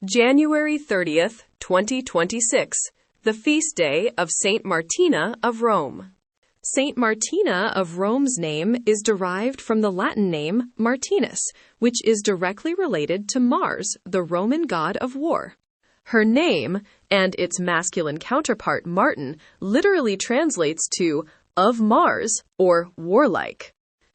January 30th, 2026, the feast day of Saint Martina of Rome. Saint Martina of Rome's name is derived from the Latin name Martinus, which is directly related to Mars, the Roman god of war. Her name, and its masculine counterpart Martin, literally translates to of Mars or warlike.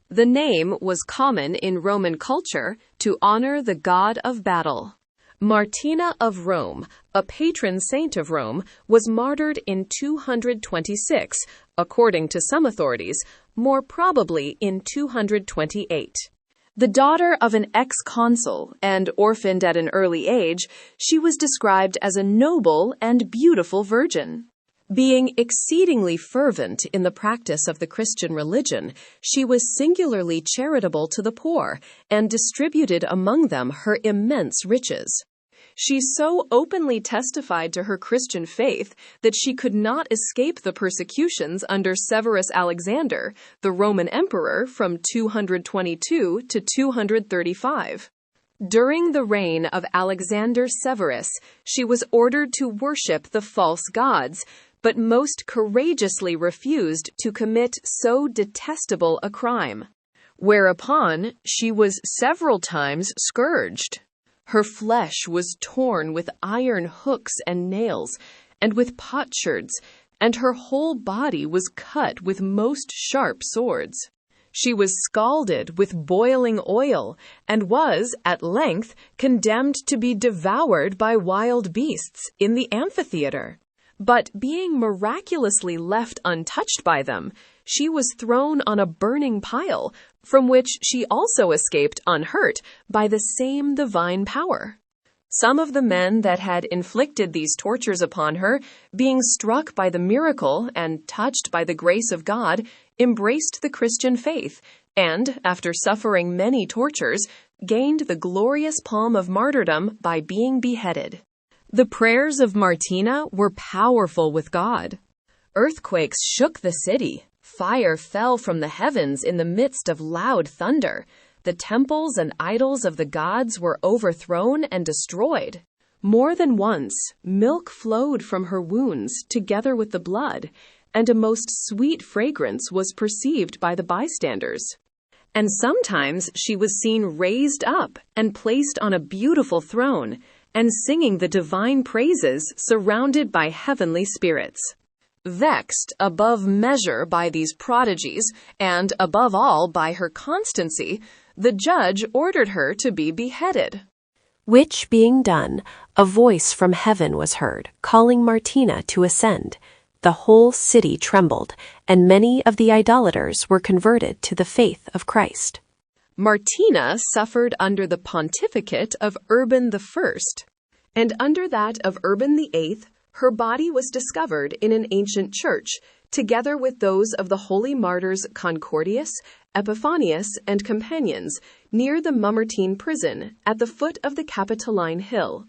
The name was common in Roman culture to honor the god of battle. Martina of Rome, a patron saint of Rome, was martyred in 226, according to some authorities, more probably in 228. The daughter of an ex-consul and orphaned at an early age, she was described as a noble and beautiful virgin. Being exceedingly fervent in the practice of the Christian religion, she was singularly charitable to the poor and distributed among them her immense riches. She so openly testified to her Christian faith that she could not escape the persecutions under Severus Alexander, the Roman emperor, from 222 to 235. During the reign of Alexander Severus, she was ordered to worship the false gods, but most courageously refused to commit so detestable a crime. Whereupon she was several times scourged. Her flesh was torn with iron hooks and nails, and with potsherds, and her whole body was cut with most sharp swords. She was scalded with boiling oil, and was, at length, condemned to be devoured by wild beasts in the amphitheater. But being miraculously left untouched by them, she was thrown on a burning pile, from which she also escaped unhurt by the same divine power. Some of the men that had inflicted these tortures upon her, being struck by the miracle and touched by the grace of God, embraced the Christian faith, and, after suffering many tortures, gained the glorious palm of martyrdom by being beheaded. The prayers of Martina were powerful with God. Earthquakes shook the city. Fire fell from the heavens in the midst of loud thunder. The temples and idols of the gods were overthrown and destroyed. More than once, milk flowed from her wounds together with the blood, and a most sweet fragrance was perceived by the bystanders. And sometimes she was seen raised up and placed on a beautiful throne, and singing the divine praises surrounded by heavenly spirits. Vexed above measure by these prodigies, and above all by her constancy, the judge ordered her to be beheaded. Which being done, a voice from heaven was heard, calling Martina to ascend. The whole city trembled, and many of the idolaters were converted to the faith of Christ. Martina suffered under the pontificate of Urban I, and under that of Urban VIII, her body was discovered in an ancient church, together with those of the holy martyrs Concordius, Epiphanius, and companions, near the Mamertine prison at the foot of the Capitoline Hill.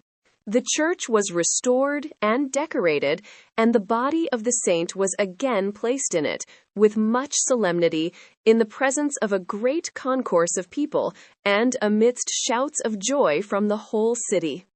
The church was restored and decorated, and the body of the saint was again placed in it, with much solemnity, in the presence of a great concourse of people, and amidst shouts of joy from the whole city.